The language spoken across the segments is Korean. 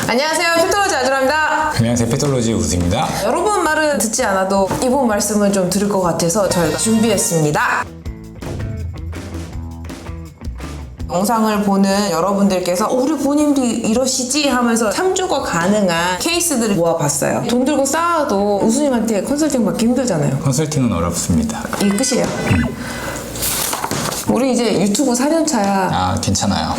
안녕하세요, 페트로지 아주라입니다. 안녕하세요, 페트로지 우수입니다. 여러분 말은 듣지 않아도 이분 말씀을 좀 들을 것 같아서 저희가 준비했습니다. 영상을 보는 여러분들께서 우리 본인도 이러시지 하면서 참조가 가능한 케이스들을 모아봤어요. 돈 들고 쌓아도 우수님한테 컨설팅 받기 힘들잖아요. 컨설팅은 어렵습니다. 이게 끝이에요. 우리 이제 유튜브 4년차야. 괜찮아요.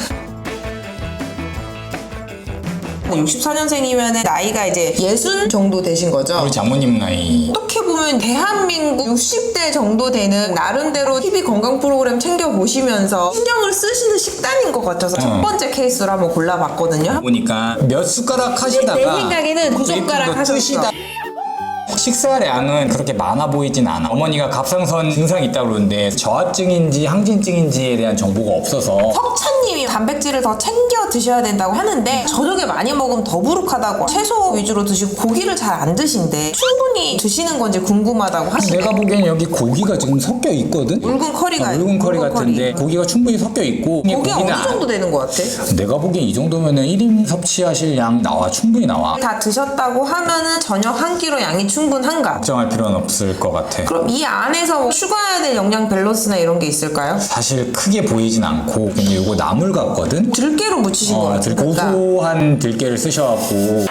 64년생이면 나이가 이제 60 정도 되신 거죠? 우리 장모님 나이. 어떻게 보면 대한민국 60대 정도 되는 나름대로 TV 건강 프로그램 챙겨보시면서 신경을 쓰시는 식단인 것 같아서 첫 번째 케이스로 한번 골라봤거든요. 보니까 몇 숟가락 하시다가 내 생각에는 9젓가락 하셨어. 식사량은 그렇게 많아 보이진 않아. 어머니가 갑상선 증상이 있다고 그러는데 저하증인지 항진증인지에 대한 정보가 없어서 석찬님이 단백질을 더 챙겨 드셔야 된다고 하는데 저녁에 많이 먹으면 더부룩하다고 채소 위주로 드시고 고기를 잘 안 드신대. 충분히 드시는 건지 궁금하다고 하시네. 내가 보기엔 여기 고기가 지금 섞여 있거든? 묽은 커리가 묽은 커리 같은데 고기가 충분히 섞여 있고 고기가 어느 정도 되는 것 같아? 내가 보기엔 이 정도면은 1인 섭취하실 양 나와. 충분히 나와. 다 드셨다고 하면은 저녁 한 끼로 양이 충분한가? 걱정할 필요는 없을 것 같아. 그럼 이 안에서 뭐 추가해야 될 영양 밸런스나 이런 게 있을까요? 사실 크게 보이진 않고 근데 이거 나물 같거든? 들깨로 무치신 거 같아요. 고소한 들깨를 쓰셔갖고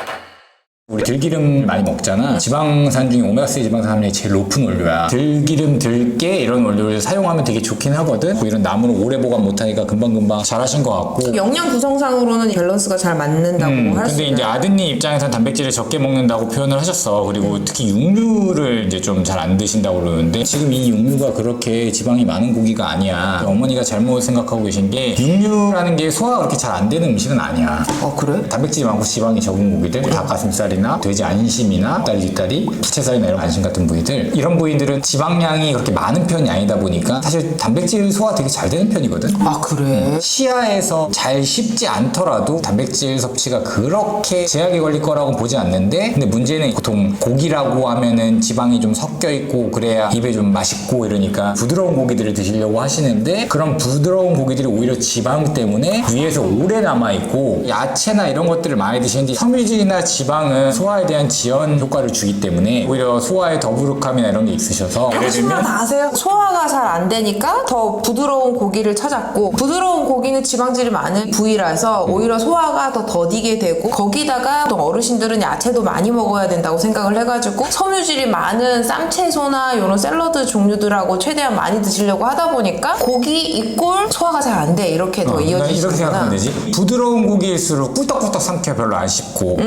우리 들기름 많이 먹잖아. 지방산 중에 오메가3 지방산이 제일 높은 원료야. 들기름, 들깨 이런 원료를 사용하면 되게 좋긴 하거든. 뭐 이런 나무를 오래 보관 못하니까 금방금방 잘하신 것 같고. 영양 구성상으로는 밸런스가 잘 맞는다고 할 수 근데 있는. 이제 아드님 입장에서는 단백질을 적게 먹는다고 표현을 하셨어. 그리고 특히 육류를 이제 좀 잘 안 드신다고 그러는데 지금 이 육류가 그렇게 지방이 많은 고기가 아니야. 어머니가 잘못 생각하고 계신 게 육류라는 게 소화가 그렇게 잘 안 되는 음식은 아니야. 그래? 단백질이 많고 지방이 적은 고기들, 닭가슴살이나 돼지 안심이나 닭다리, 뒷다리, 기체살이나 이런 안심 같은 부위들, 이런 부위들은 지방량이 그렇게 많은 편이 아니다 보니까 사실 단백질 소화 되게 잘 되는 편이거든. 그래? 시야에서 잘 씹지 않더라도 단백질 섭취가 그렇게 제약이 걸릴 거라고 보지 않는데, 근데 문제는 보통 고기라고 하면은 지방이 좀 섞여 있고 그래야 입에 좀 맛있고 이러니까 부드러운 고기들을 드시려고 하시는데, 그런 부드러운 고기들이 오히려 지방 때문에 위에서 오래 남아 있고, 야채나 이런 것들을 많이 드시는데 섬유질이나 지방은 소화에 대한 지연 효과를 주기 때문에 오히려 소화에 더부룩함이나 이런 게 있으셔서, 예를 하지만 들면 아세요? 소화가 잘 안 되니까 더 부드러운 고기를 찾았고, 부드러운 고기는 지방질이 많은 부위라서 오히려 소화가 더 더디게 되고, 거기다가 또 어르신들은 야채도 많이 먹어야 된다고 생각을 해가지고 섬유질이 많은 쌈채소나 이런 샐러드 종류들하고 최대한 많이 드시려고 하다 보니까 고기 이꼴 소화가 잘 안 돼, 이렇게 더 난 이렇게 이어지시구나. 생각하면 되지. 부드러운 고기일수록 꿀떡꿀떡 삼켜 별로 안 씹고,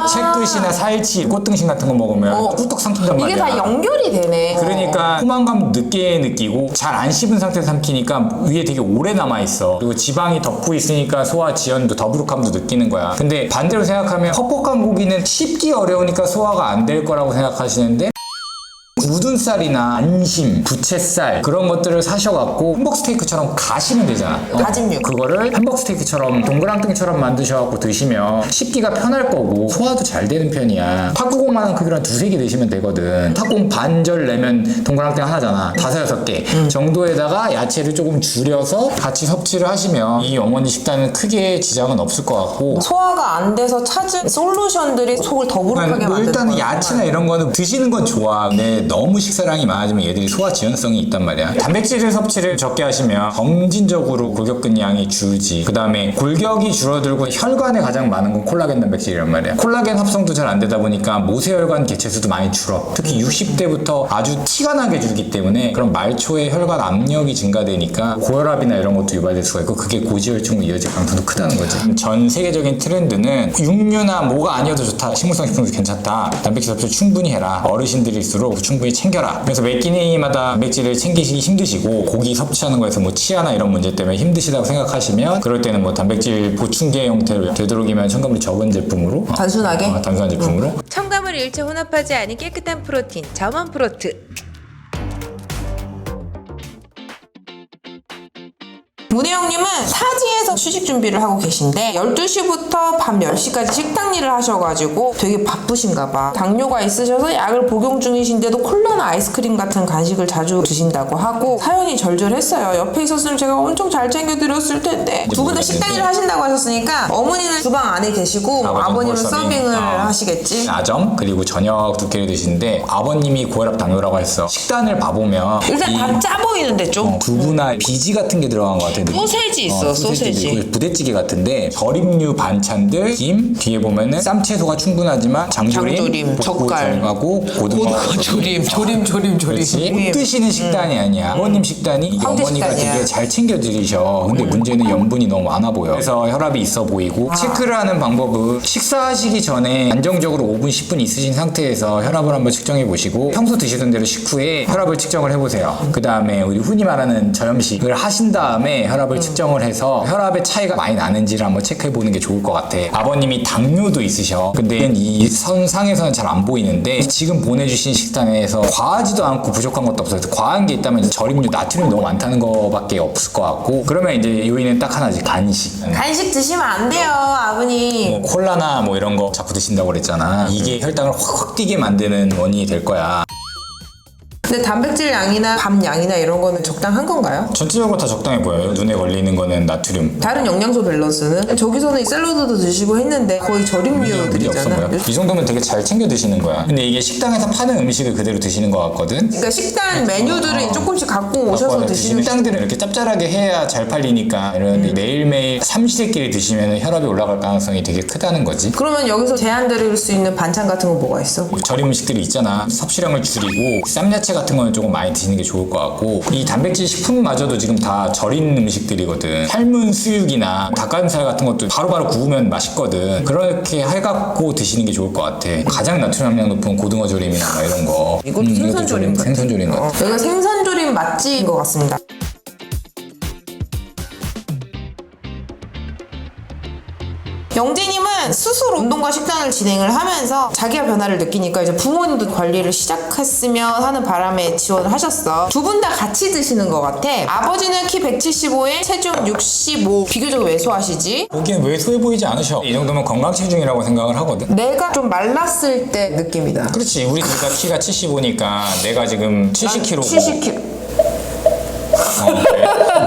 채끝이나 살치, 꽃등심 같은 거 먹으면 꿀떡 삼킨단 말이야. 이게 다 연결이 되네. 그러니까 포만감 늦게 느끼고 잘 안 씹은 상태에서 삼키니까 위에 되게 오래 남아있어. 그리고 지방이 덮고 있으니까 소화 지연도 더부룩함도 느끼는 거야. 근데 반대로 생각하면 퍽퍽한 고기는 씹기 어려우니까 소화가 안 될 거라고 생각하시는데, 굳은 쌀이나 안심, 부채살 그런 것들을 사셔갖고 햄버거 스테이크처럼 가시면 되잖아. 다진 육. 그거를 햄버거 스테이크처럼 동그랑땡처럼 만드셔갖고 드시면 씹기가 편할 거고 소화도 잘 되는 편이야. 탁구공만한 크기로 한 2-3개 드시면 되거든. 탁구공 반절 내면 동그랑땡 하나잖아. 5-6개 정도에다가 야채를 조금 줄여서 같이 섭취를 하시면 이 어머니 식단은 크게 지장은 없을 것 같고, 소화가 안 돼서 찾은 솔루션들이 속을 더부룩하게 뭐 만드는 일단은 거야. 야채나 이런 거는 드시는 건 좋아. 근데 너무 식사량이 많아지면 얘들이 소화 지연성이 있단 말이야. 단백질 섭취를 적게 하시면 점진적으로 골격근 양이 줄지. 그 다음에 골격이 줄어들고 혈관에 가장 많은 건 콜라겐 단백질이란 말이야. 콜라겐 합성도 잘 안 되다 보니까 모세혈관 개체수도 많이 줄어. 특히 60대부터 아주 티가 나게 줄기 때문에 그런 말초의 혈관 압력이 증가되니까 고혈압이나 이런 것도 유발될 수가 있고, 그게 고지혈증으로 이어질 가능성도 크다는 거지. 전 세계적인 트렌드는 육류나 뭐가 아니어도 좋다, 식물성 식품도 괜찮다, 단백질 섭취를 충분히 해라, 어르신들일수록 충분히 챙겨라. 그래서 매 끼니마다 단백질을 챙기시기 힘드시고 고기 섭취하는 거에서 뭐 치아나 이런 문제 때문에 힘드시다고 생각하시면, 그럴 때는 뭐 단백질 보충제 형태로 되도록이면 첨가물이 적은 제품으로, 단순하게? 단순한 제품으로 첨가물 일체 혼합하지 않은 깨끗한 프로틴 자원 프로트. 문혜영님은 사지에서 취직 준비를 하고 계신데 12시부터 밤 10시까지 식당 일을 하셔가지고 되게 바쁘신가 봐. 당뇨가 있으셔서 약을 복용 중이신데도 콜라나 아이스크림 같은 간식을 자주 드신다고 하고 사연이 절절했어요. 옆에 있었으면 제가 엄청 잘 챙겨드렸을 텐데. 두 분 다 식당 일을 하신다고 하셨으니까 어머니는 주방 안에 계시고 아버님은 서빙을 하시겠지. 아점 그리고 저녁 두 끼를 드시는데 아버님이 고혈압 당뇨라고 했어. 식단을 봐보면 일단 다 짜 보이는데 좀 두부나 비지 같은 게 들어간 것 같아. 소세지 있어. 소세지. 있고 부대찌개 같은데 절임류 반찬들, 김 뒤에 보면은 쌈채소가 충분하지만 장조림, 젓갈 하고 고등어 조림. 그렇지. 못 드시는 식단이 아니야. 아버님 식단이 황제 어머니가 식단이야. 되게 잘 챙겨드리셔. 근데 문제는 염분이 너무 많아 보여. 그래서 혈압이 있어 보이고 체크를 하는 방법은 식사하시기 전에 안정적으로 5분 10분 있으신 상태에서 혈압을 한번 측정해 보시고 평소 드시던 대로 식후에 혈압을 측정을 해보세요. 그 다음에 우리 흔히 말하는 저염식을 하신 다음에 혈압을 측정을 해서 혈압의 차이가 많이 나는지를 한번 체크해 보는 게 좋을 것 같아. 아버님이 당뇨도 있으셔. 근데 이 선상에서는 잘 안 보이는데 지금 보내주신 식단에서 과하지도 않고 부족한 것도 없어요. 과한 게 있다면 절임류, 나트륨이 너무 많다는 거밖에 없을 것 같고 그러면 이제 요인은 딱 하나지. 간식. 간식 드시면 안 돼요, 아버님. 뭐 콜라나 뭐 이런 거 자꾸 드신다고 그랬잖아. 이게 혈당을 확 뛰게 만드는 원인이 될 거야. 근데 단백질 양이나 밥 양이나 이런 거는 적당한 건가요? 전체적으로 다 적당해 보여요. 눈에 걸리는 거는 나트륨. 다른 영양소 밸런스는? 저기서는 샐러드도 드시고 했는데 거의 문제 없어 절임류들이잖아. 보여. 이 정도면 되게 잘 챙겨 드시는 거야. 근데 이게 식당에서 파는 음식을 그대로 드시는 것 같거든. 그러니까 식단 메뉴들을 조금씩 갖고 오셔서 드시는. 식당들은 이렇게 짭짤하게 해야 잘 팔리니까 이러는데 매일매일 삼시세끼리 드시면 혈압이 올라갈 가능성이 되게 크다는 거지. 그러면 여기서 제한 드릴 수 있는 반찬 같은 건 뭐가 있어? 절임 음식들이 있잖아. 섭취량을 줄이고 쌈야채 같은 거는 조금 많이 드시는 게 좋을 것 같고 이 단백질 식품마저도 지금 다 절인 음식들이거든. 삶은 수육이나 닭가슴살 같은 것도 바로바로 구우면 맛있거든. 그렇게 해갖고 드시는 게 좋을 것 같아. 가장 나트륨 함량 높은 고등어 조림이나 뭐 이런 거. 이것도 생선조림 같아. 생선조림 같아. 여기가 생선조림 맛집인 것 같습니다. 영재님은 스스로 운동과 식단을 진행을 하면서 자기가 변화를 느끼니까 이제 부모님도 관리를 시작했으면 하는 바람에 지원을 하셨어. 두 분 다 같이 드시는 것 같아. 아버지는 키 175에 체중 65, 비교적 왜소하시지? 보기엔 왜소해 보이지 않으셔. 이 정도면 건강 체중이라고 생각을 하거든. 내가 좀 말랐을 때 느낌이다. 그렇지. 우리 둘 다 키가 75니까 내가 지금 70kg고 70kg.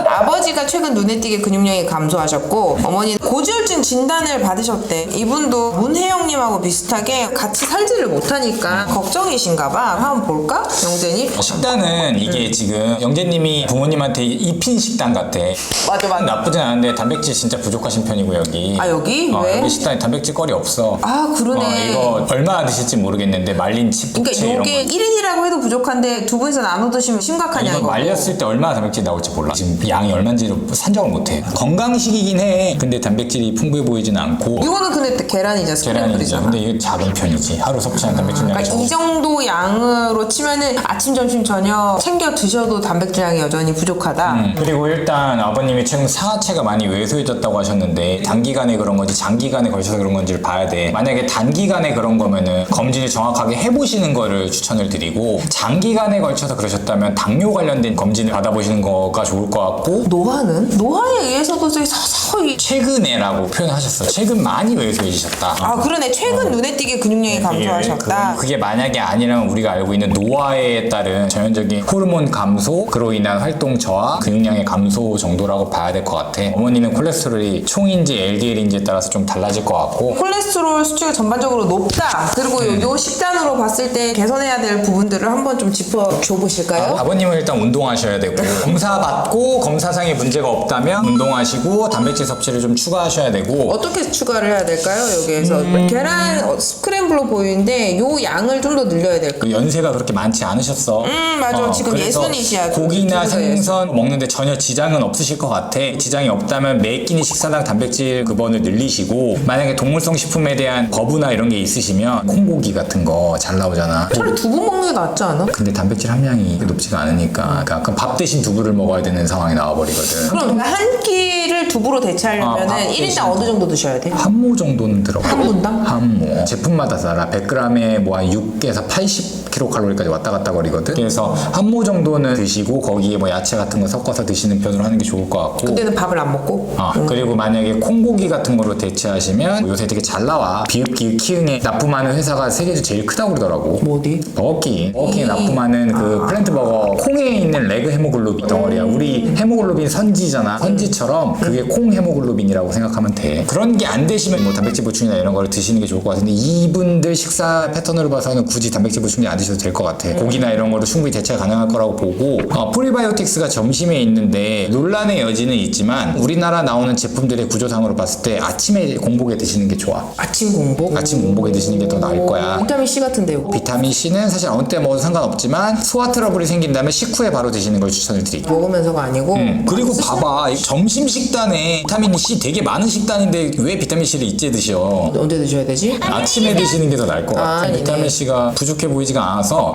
아버지가 최근 눈에 띄게 근육량이 감소하셨고 어머니는 고지혈증 진단을 받으셨대. 이분도 문혜영님하고 비슷하게 같이 살지를 못하니까 걱정이신가 봐. 한번 볼까? 영재님? 식단은 이게 지금 영재님이 부모님한테 입힌 식단 같아. 맞아. 나쁘진 않은데 단백질 진짜 부족하신 편이고 여기. 아, 여기? 왜? 여기 식단에 단백질 거리 없어. 아, 그러네. 이거 얼마나 드실지 모르겠는데 말린 칩, 그러니까 이런 이게 거. 1인이라고 해도 부족한데 두 분이서 나눠 드시면 심각하냐 이거 이거. 말렸을 때 얼마나 단백질이 나올지 몰라. 지금 양이 얼마인지 산정을 못해. 건강식이긴 해. 근데 단백질이 풍부해 보이진 않고. 이거는 근데 계란이잖아. 계란이죠. 스프링클이잖아. 근데 이게 작은 편이지. 하루 섭취한 단백질량이 그러니까 적어. 이 정도 양으로 치면은 아침, 점심, 저녁 챙겨 드셔도 단백질량이 여전히 부족하다. 그리고 일단 아버님이 최근 상하체가 많이 왜소해졌다고 하셨는데 단기간에 그런 건지 장기간에 걸쳐서 그런 건지를 봐야 돼. 만약에 단기간에 그런 거면은 검진을 정확하게 해보시는 거를 추천을 드리고 장기간에 걸쳐서 그러셨다면 당뇨 관련된 검진을 받아보시는 거가 좋을 것 같고 노화는? 노화에 의해서도 되게 서서히. 최근에라고 표현하셨어요. 최근 많이 왜소해지셨다. 아, 그러네. 최근 눈에 띄게 근육량이 감소하셨다. 그게 만약에 아니라면 우리가 알고 있는 노화에 따른 전형적인 호르몬 감소, 그로 인한 활동 저하, 근육량의 감소 정도라고 봐야 될 것 같아. 어머니는 콜레스테롤이 총인지 LDL인지에 따라서 좀 달라질 것 같고 콜레스테롤 수치가 전반적으로 높다. 그리고 요 식단으로 봤을 때 개선해야 될 부분들을 한번 좀 짚어줘 보실까요? 아버님은 일단 운동하셔야 되고 검사 받고 검사상에 문제가 없다면 운동하시고 단백질 섭취를 좀 추가하셔야 되고 어떻게 추가를 해야 될까요? 여기에서 계란 스크램블로 보이는데 요 양을 좀 더 늘려야 될까요? 그 연세가 그렇게 많지 않으셨어. 맞아. 지금 그래서 예순이시야. 고기나 지금 생선 먹는데 전혀 지장은 없으실 것 같아. 지장이 없다면 매 끼니 식사당 단백질 급원을 늘리시고 만약에 동물성 식품에 대한 거부나 이런 게 있으시면 콩고기 같은 거 잘 나오잖아. 차라리 두부 먹는 게 낫지 않아? 근데 단백질 함량이 높지가 않으니까 그러니까 밥 대신 두부를 먹어야 되는 상황이 나와버리거든. 그럼 한 끼를 두부로 대체하려면 밥 1인당 대신 어느 정도 드셔야 돼? 한모 정도는 들어가. 한 분당? 한모. 제품마다 달라. 100g에 뭐 한 6에서 80 4kcal까지 왔다 갔다 거리거든. 그래서 한 모 정도는 드시고 거기에 뭐 야채 같은 거 섞어서 드시는 편으로 하는 게 좋을 것 같고. 그때는 밥을 안 먹고. 그리고 만약에 콩고기 같은 거로 대체하시면 요새 되게 잘 나와. 비읍기읍 키흥에 납품하는 회사가 세계에서 제일 크다고 그러더라고. 뭐 어디? 버거킹에 납품하는 그 플랜트 버거 콩에 있는 레그 헤모글로빈 덩어리야. 우리 헤모글로빈 선지잖아. 선지처럼 그게 콩 헤모글로빈이라고 생각하면 돼. 그런 게 안 되시면 뭐 단백질 보충이나 이런 거를 드시는 게 좋을 것 같은데 이분들 식사 패턴으로 봐서는 굳이 단백질 보충제 안 드셔도 될 것 같아. 고기나 이런 거로 충분히 대체가 가능할 거라고 보고 프리바이오틱스가 점심에 있는데 논란의 여지는 있지만 우리나라 나오는 제품들의 구조상으로 봤을 때 아침에 공복에 드시는 게 좋아. 아침 공복? 아침 공복에 드시는 게 더 나을 거야. 비타민 C 같은데요. 비타민 C는 사실 어느 때 먹어도 상관없지만 소화 트러블이 생긴다면 식후에 바로 드시는 걸 추천을 드릴게요. 먹으면서가 아니고. 그리고 봐봐, 점심 식단에 비타민 C 되게 많은 식단인데 왜 비타민 C를 이제 드셔? 언제 드셔야 되지? 아침에 드시는 게 더 나을 것 같아. 아니네. 비타민 C가 부족해 보이지가 않아서.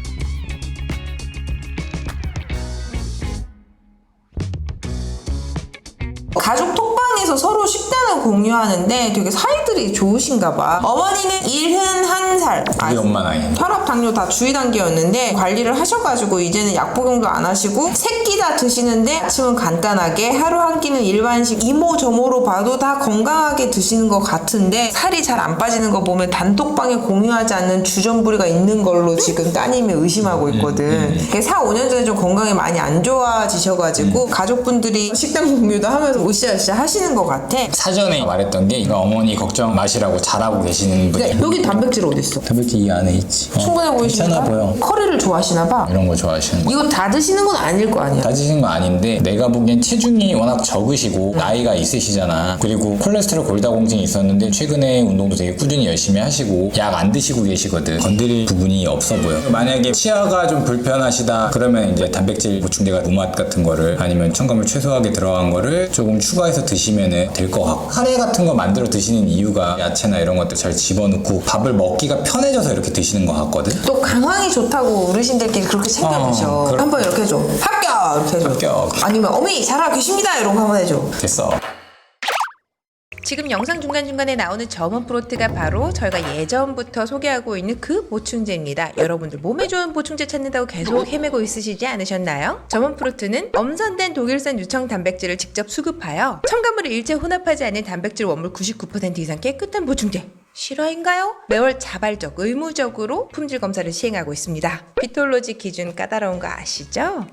가족 톡방에서 서로 식단을 공유하는데 되게 사이들이 좋으신가 봐. 어머니는 71살. 우리 엄마 나이. 혈압, 당뇨 다 주의 단계였는데 관리를 하셔가지고 이제는 약 복용도 안 하시고 세 끼 다 드시는데 아침은 간단하게 하루 한 끼는 일반식 이모저모로 봐도 다 건강하게 드시는 것 같은데 살이 잘 안 빠지는 거 보면 단톡방에 공유하지 않는 주전부리가 있는 걸로 지금 따님이 의심하고 있거든. 4, 5년 전에 좀 건강이 많이 안 좋아지셔가지고 가족분들이 식단 공유도 하면서 으쌰으쌰 하시는 것 같아. 사전에 말했던 게 이거 어머니 걱정 마시라고 잘하고 계시는 분이. 근데 여기 단백질 어디 있어? 단백질 이 안에 있지. 충분해 보이시니까? 괜찮아 보여. 커리를 좋아하시나 봐. 이런 거 좋아하시는 거. 이거 다 드시는 건 아닐 거 아니야. 따지신 거 아닌데 내가 보기엔 체중이 워낙 적으시고 나이가 있으시잖아. 그리고 콜레스테롤 골다공증이 있었는데 최근에 운동도 되게 꾸준히 열심히 하시고 약 안 드시고 계시거든. 건드릴 부분이 없어 보여. 만약에 치아가 좀 불편하시다 그러면 이제 단백질 보충제가 무맛 같은 거를 아니면 첨가물 최소하게 들어간 거를 조금 추가해서 드시면 될 것 같고, 카레 같은 거 만들어 드시는 이유가 야채나 이런 것들 잘 집어넣고 밥을 먹기가 편해져서 이렇게 드시는 것 같거든. 또 강황이 좋다고 어르신들끼리 그렇게 챙겨 드셔. 한번 이렇게 해줘. 합격! 이렇게 해줘. 합격. 아니면 어머니 잘하고 계십니다 이런 거 한번 해줘. 됐어. 지금 영상 중간중간에 나오는 점원 프로트가 바로 저희가 예전부터 소개하고 있는 그 보충제입니다. 여러분들 몸에 좋은 보충제 찾는다고 계속 헤매고 있으시지 않으셨나요? 점원 프로트는 엄선된 독일산 유청 단백질을 직접 수급하여 첨가물을 일체 혼합하지 않은 단백질 원물 99% 이상 깨끗한 보충제. 실화인가요? 매월 자발적, 의무적으로 품질 검사를 시행하고 있습니다. 피톨로지 기준 까다로운 거 아시죠?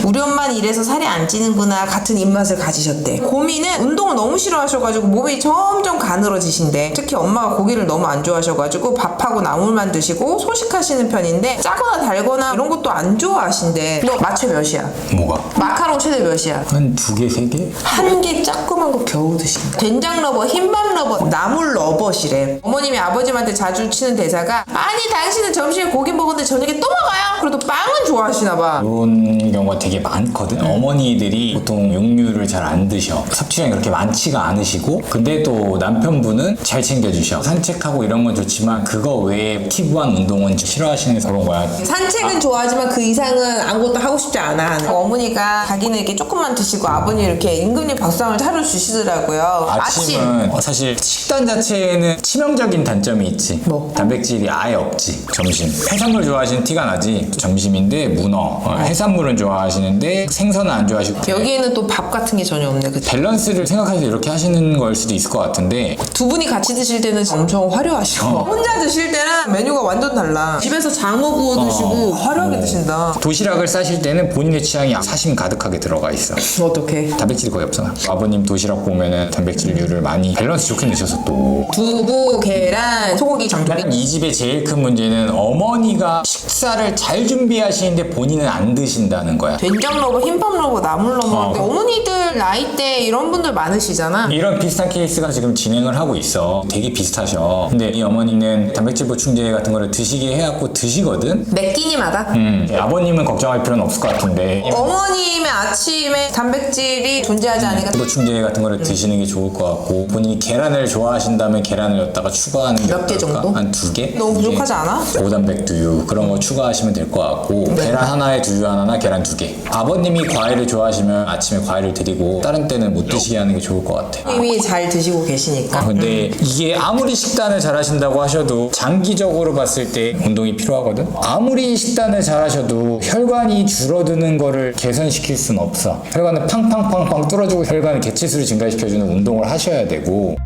우리 엄마는 이래서 살이 안 찌는구나 같은 입맛을 가지셨대. 고민은 운동을 너무 싫어하셔가지고 몸이 점점 가늘어지신대. 특히 엄마가 고기를 너무 안 좋아하셔가지고 밥하고 나물만 드시고 소식하시는 편인데 짜거나 달거나 이런 것도 안 좋아하신대. 너 마취 몇이야? 뭐가? 마카롱 최대 몇이야? 한 2개, 3개? 한 개 조그만 거 겨우 드신다. 된장 러버, 흰밥 러버, 나물 러버시래. 어머님이 아버님한테 자주 치는 대사가 아니 당신은 점심에 고기 먹었는데 저녁에 또 먹어요? 그래도 빵은 좋아하시나 봐. 이런 경우가 되게 많거든. 어머니들이 보통 육류를 잘 안 드셔. 섭취량이 그렇게 많지가 않으시고, 근데 또 남편분은 잘 챙겨주셔. 산책하고 이런 건 좋지만 그거 외에 액티브한 운동은 싫어하시는 그런 거야. 산책은 좋아하지만 그 이상은 아무것도 하고 싶지 않아. 어머니가 자기는 이렇게 조금만 드시고 아버님 이렇게 임금님 밥상을 차려주시더라고요. 아침은 사실 식단 자체에는 치명적인 단점이 있지. 뭐? 단백질이 아예 없지. 점심. 해산물 좋아하시는 티가 나지. 점심인데 문어. 해산물은 좋아하시는데 생선은 안 좋아하시고. 여기에는 또 밥 같은 게 전혀 없네. 그치? 밸런스를 생각해서 이렇게 하시는 걸 수도 있을 것 같은데, 두 분이 같이 드실 때는 엄청 화려하시고 혼자 드실 때는 메뉴가 완전 달라. 집에서 장어 구워 드시고 화려하게 드신다. 도시락을 싸실 때는 본인의 취향이 사심 가득하게 들어가 있어. 어떡해. 단백질이 거의 없잖아. 아버님 도시락 보면은 단백질류를 많이 밸런스 좋게 넣으셔서 또. 두부, 계란, 소고기, 장조림. 이 집의 제일 큰 문제는 어머니가 식사를 잘 준비하시는데 본인은 안 드신다는 거야. 된장 러버, 흰밥 러버, 나물 러버. 어머니들 나이대 이런 분들 많으시잖아. 이런 비슷한 케이스가 지금 진행을 하고 있어. 되게 비슷하셔. 근데 이 어머니는 단백질 보충제 같은 거를 드시게 해갖고 드시거든? 매 끼니마다. 아버님은 걱정할 필요는 없을 것 같은데. 어머님의 아침에 단백질이 존재하지 않으니까 보충제 같은 거를 드시는 게 좋을 것 같고, 본인이 계란을 좋아하신다면 계란을 넣다가 추가하는 게 몇 개 어떨까? 정도? 한 2개? 너무 부족하지 않아? 고단백 두유 그런 거 추가하시면 될 것 같고, 계란 하나에 두유 하나나 계란 2개 아버님이 과일을 좋아하시면 아침에 과일을 드리고 다른 때는 못 드시게 하는 게 좋을 것 같아. 이미 잘 드시고 계시니까. 근데 이게 아무리 식단을 잘 하신다고 하셔도 장기적으로 봤을 때 운동이 필요하거든. 아무리 식단을 잘 하셔도 혈관이 줄어드는 거를 개선시킬 수는 없어. 혈관을 팡팡팡팡 뚫어주고 혈관의 개체수를 증가시켜주는 운동을 하셔야 되고.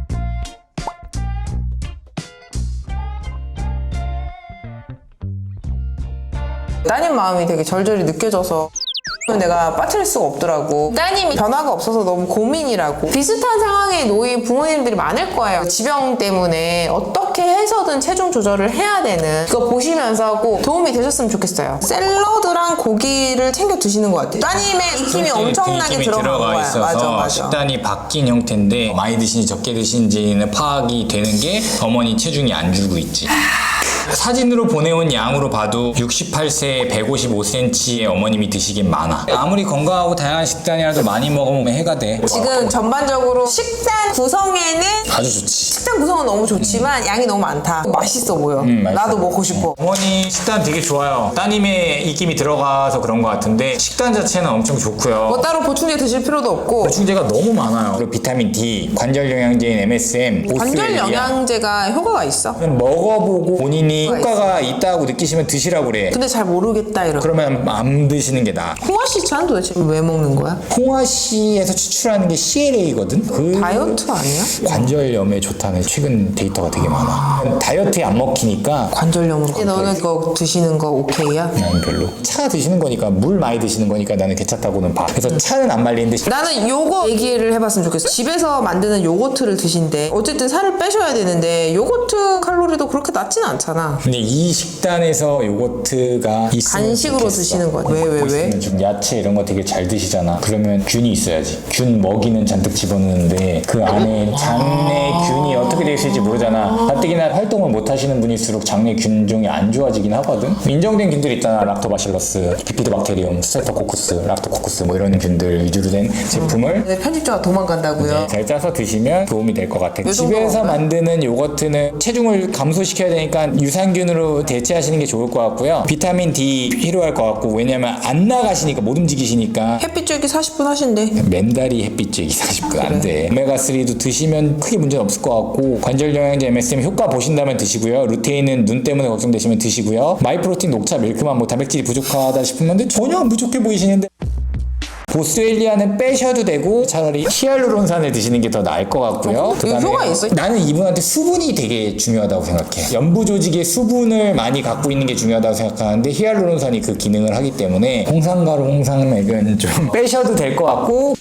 따님 마음이 되게 절절히 느껴져서 내가 빠뜨릴 수가 없더라고. 따님이 변화가 없어서 너무 고민이라고. 비슷한 상황에 놓인 부모님들이 많을 거예요. 지병 때문에 어떻게 해서든 체중 조절을 해야 되는 그거 보시면서 꼭 도움이 되셨으면 좋겠어요. 샐러드랑 고기를 챙겨 드시는 것 같아요. 따님의 익힘이 엄청나게 익힘이 들어간 거야. 있어서 맞아. 식단이 바뀐 형태인데 많이 드시는지 적게 드시는지는 파악이 되는 게 어머니 체중이 안 줄고 있지. 사진으로 보내온 양으로 봐도 68세 155cm의 어머님이 드시긴 많아. 아무리 건강하고 다양한 식단이라도 많이 먹으면 해가 돼. 지금 전반적으로 식단 구성에는 아주 좋지. 식단 구성은 너무 좋지만 양이 너무 많다. 맛있어 보여. 맛있어. 나도 먹고 싶어. 어머니 식단 되게 좋아요. 따님의 입김이 들어가서 그런 것 같은데 식단 자체는 엄청 좋고요. 뭐 따로 보충제 드실 필요도 없고. 보충제가 너무 많아요. 그리고 비타민 D, 관절 영양제인 MSM, 관절 보스웰리아. 영양제가 효과가 있어. 먹어보고 본인이 효과가 효과가 있다고 느끼시면 드시라고 그래. 근데 잘 모르겠다 이러. 그러면 안 드시는 게 나아. 홍화씨차는 도대체 왜 먹는 거야? 홍화씨에서 추출하는 게 CLA거든? 그 다이어트 아니야? 관절염에 좋다는 최근 데이터가 되게 많아. 다이어트에 안 먹히니까 관절염으로. 근데 너는 그거 드시는 거 오케이야? 나는 별로. 차 드시는 거니까, 물 많이 드시는 거니까 나는 괜찮다고는 봐. 그래서 차는 안 말리는데 나는 요거 얘기를 해봤으면 좋겠어. 집에서 만드는 요거트를 드신대. 어쨌든 살을 빼셔야 되는데 요거트 칼로리도 그렇게 낮진 않잖아. 근데 이 식단에서 요거트가 있으면 간식으로 좋겠어. 드시는 거야. 왜? 있으면 좀 야채 이런 거 되게 잘 드시잖아. 그러면 균이 있어야지. 균 먹이는 잔뜩 집어넣는데 그 안에 장내 균이 어떻게 되어 있을지 모르잖아. 가뜩이나 활동을 못 하시는 분일수록 장내 균종이 안 좋아지긴 하거든. 인정된 균들 있잖아. 락토바실러스, 비피도박테리움, 스트레프토코쿠스, 락토코쿠스 뭐 이런 균들 위주로 된 제품을 근데 편집자가 도망간다고요? 잘 짜서 드시면 도움이 될 것 같아. 요 정도 집에서 먹어요? 만드는 요거트는 체중을 감소시켜야 되니까 유산균으로 대체하시는 게 좋을 것 같고요. 비타민 D 필요할 것 같고, 왜냐면 안 나가시니까 못 움직이시니까. 햇빛 쬐기 40분 하신대. 맨달이 햇빛 쬐기 40분 안 돼. 오메가3도 드시면 크게 문제는 없을 것 같고, 관절 영양제 MSM 효과 보신다면 드시고요. 루테인은 눈 때문에 걱정되시면 드시고요. 마이프로틴 녹차 밀크만 뭐 단백질이 부족하다 싶으면 전혀 안 부족해 보이시는데 보스웰리아는 빼셔도 되고 차라리 히알루론산을 드시는 게 더 나을 것 같고요. 이거 효과 있어? 나는 이분한테 수분이 되게 중요하다고 생각해. 연부 조직에 수분을 많이 갖고 있는 게 중요하다고 생각하는데 히알루론산이 그 기능을 하기 때문에 홍삼가루, 홍삼액은 좀 빼셔도 될 것 같고.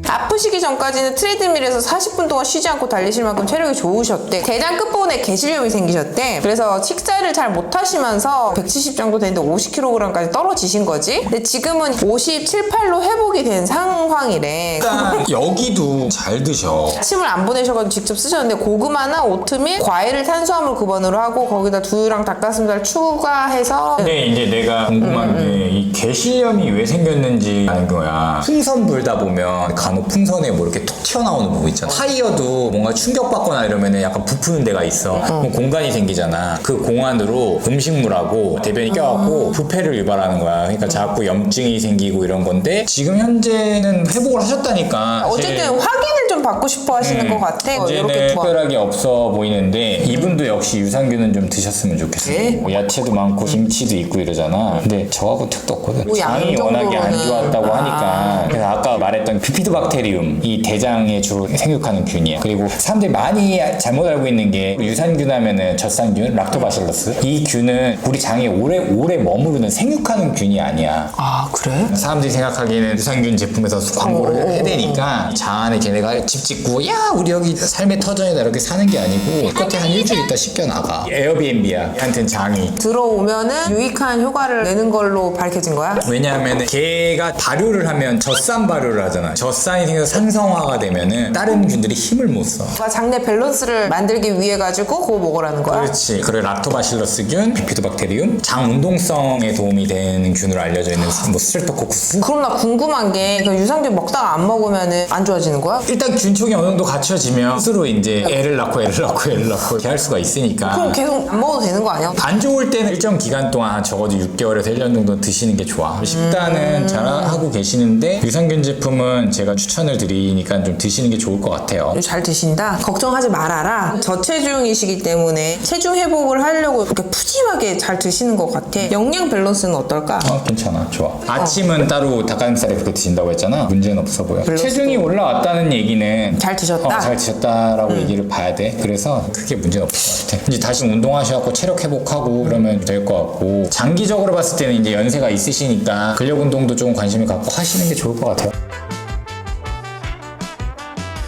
아프시기 전까지는 트레드밀에서 40분 동안 쉬지 않고 달리실 만큼 체력이 좋으셨대. 대장 끝부분에 개실염이 생기셨대. 그래서 식사를 잘 못하시면서 170 정도 되는데 50kg까지 떨어지신 거지. 근데 지금은 57, 8로 회복이 된 상황이래. 일단 여기도 잘 드셔. 침을 안 보내셔가지고 직접 쓰셨는데 고구마나 오트밀, 과일을 탄수화물 9번으로 하고 거기다 두유랑 닭가슴살 추가해서. 근데 이제 내가 궁금한 게 이 개실염이 왜 생겼는지 아는 거야. 풍선 불다 보면 간혹 풍선에 뭐 이렇게 톡 튀어나오는 부분 있잖아. 타이어도 뭔가 충격받거나 이러면은 약간 부푸는 데가 있어. 그럼 공간이 생기잖아. 그 공간으로 음식물하고 대변이 껴갖고 부패를 유발하는 거야. 그러니까 자꾸 염증이 생기고 이런 건데 지금 현재는 회복을 하셨다니까. 어쨌든 확인을 좀 받고 싶어 하시는 것 같아. 현재는 이렇게 특별하게 없어 보이는데 이분도 역시 유산균은 좀 드셨으면 좋겠어요. 네. 뭐 야채도 많고 김치도 있고 이러잖아. 근데 저하고 택도 없거든. 뭐 장이 양 워낙에 안 정도로는. 좋았다고 하니까. 그래서 아까 말했던 비피도박테리움, 이 대장에 주로 생육하는 균이야. 그리고 사람들이 많이 잘못 알고 있는 게 유산균 하면은 젖산균, 락토바실러스. 이 균은 우리 장에 오래 머무르는 생육하는 균이 아니야. 아 그래? 사람들이 생각하기에는 유산균 제품에서 광고를 해야 되니까 장 안에 걔네가 집 짓고 야 우리 여기 삶의 터전이다 이렇게 사는 게 아니고 끝에 한 일주일 있다 씻겨 나가. 에어비앤비야. 얘한테는 장이. 들어오면은 유익한 효과를 내는 걸로 밝혀진 거야? 왜냐하면 걔가 발효를 하면 젖산 발효를 하잖아. 젖산 갑상이 생겨서 산성화가 되면은 다른 균들이 힘을 못 써. 장내 밸런스를 만들기 위해 가지고 그거 먹으라는 거야? 그렇지. 그리고 락토바실러스균, 비피도박테리움, 장 운동성에 도움이 되는 균으로 알려져 있는 뭐 스트레토코쿠스. 그럼 나 궁금한 게 그 유산균 먹다가 안 먹으면은 안 좋아지는 거야? 일단 균총이 어느 정도 갖춰지면 스스로 이제 애를 낳고 이렇게 할 수가 있으니까. 그럼 계속 안 먹어도 되는 거 아니야? 안 좋을 때는 일정 기간 동안 적어도 6개월에서 1년 정도 드시는 게 좋아. 식단은 잘 하고 계시는데 유산균 제품은 제가 추천을 드리니까 좀 드시는 게 좋을 것 같아요. 잘 드신다? 걱정하지 말아라. 저체중이시기 때문에 체중 회복을 하려고 이렇게 푸짐하게 잘 드시는 것 같아. 영양 밸런스는 어떨까? 괜찮아. 좋아. 아침은 따로 닭가슴살에 그렇게 드신다고 했잖아. 문제는 없어 보여. 밸런스도- 체중이 올라왔다는 얘기는 잘 드셨다? 잘 드셨다라고 얘기를 봐야 돼. 그래서 크게 문제는 없을 것 같아. 이제 다시 운동하셔갖고 체력 회복하고 그러면 될 것 같고, 장기적으로 봤을 때는 이제 연세가 있으시니까 근력 운동도 좀 관심을 갖고 하시는 게 좋을 것 같아요.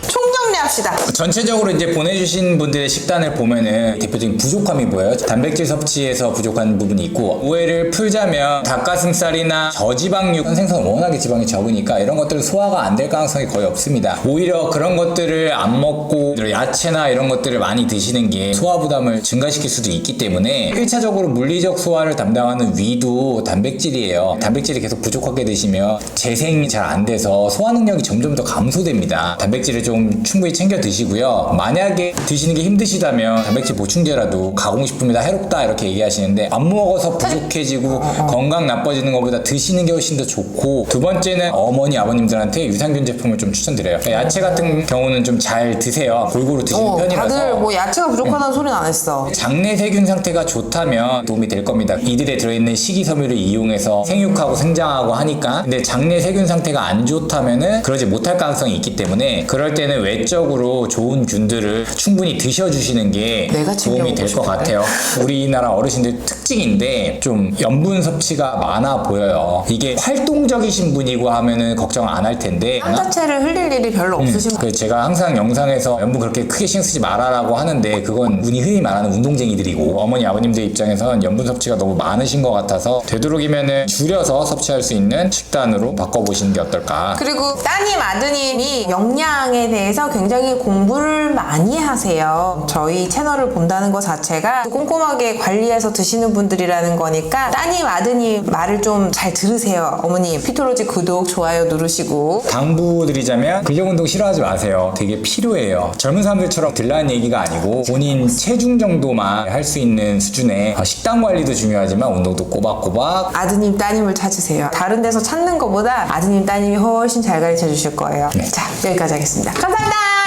총정리합시다. 전체적으로 이제 보내주신 분들의 식단을 보면은 대표적인 부족함이 보여요. 단백질 섭취에서 부족한 부분이 있고, 오해를 풀자면 닭가슴살이나 저지방육, 생선은 워낙에 지방이 적으니까 이런 것들은 소화가 안 될 가능성이 거의 없습니다. 오히려 그런 것들을 안 먹고 야채나 이런 것들을 많이 드시는 게 소화 부담을 증가시킬 수도 있기 때문에 1차적으로 물리적 소화를 담당하는 위도 단백질이에요. 단백질이 계속 부족하게 드시면 재생이 잘 안 돼서 소화 능력이 점점 더 감소됩니다. 단백질을 좀 충분히 챙겨 드시고요. 만약에 드시는 게 힘드시다면 단백질 보충제라도 가공식품이다 해롭다 이렇게 얘기하시는데, 안 먹어서 부족해지고 건강 나빠지는 것보다 드시는 게 훨씬 더 좋고, 두 번째는 어머니 아버님들한테 유산균 제품을 좀 추천드려요. 야채 같은 경우는 좀 잘 드세요. 골고루 드시는 편이라서. 다들 뭐 야채가 부족하다는 소리는 안 했어. 장내 세균 상태가 좋다면 도움이 될 겁니다. 이들에 들어있는 식이섬유를 이용해서 생육하고 생장하고 하니까. 근데 장내 세균 상태가 안 좋다면은 그러지 못할 가능성이 있기 때문에, 그럴 때는 외적으로 좋은 균들을 충분히 드셔주시는 게 내가 도움이 될 것 같아요. 우리나라 어르신들 특징인데 좀 염분 섭취가 많아 보여요. 이게 활동적이신 분이고 하면은 걱정 안 할 텐데, 땀 자체를 흘릴 일이 별로 없으신 분. 제가 항상 영상에서 염분 그렇게 크게 신경 쓰지 말아라고 하는데, 그건 우리 흔히 말하는 운동쟁이들이고, 어머니 아버님들 입장에선 염분 섭취가 너무 많으신 것 같아서 되도록이면은 줄여서 섭취할 수 있는 식단으로 바꿔보시는 게 어떨까. 그리고 따님 아드님이 영양에 대해서 굉장히 공부를 많이 하세요. 저희 채널을 본다는 것 자체가 꼼꼼하게 관리해서 드시는 분들이라는 거니까 따님 아드님 말을 좀 잘 들으세요. 어머님 피토로지 구독 좋아요 누르시고. 당부드리자면 근력 운동 싫어하지 마세요. 되게 필요해요. 젊은 사람들처럼 들라는 얘기가 아니고 본인 체중 정도만 할 수 있는 수준의 식단 관리도 중요하지만 운동도 꼬박꼬박. 아드님 따님을 찾으세요. 다른 데서 찾는 것보다 아드님 따님이 훨씬 잘 가르쳐 주실 거예요. 자, 여기까지 하겠습니다. 감사합니다.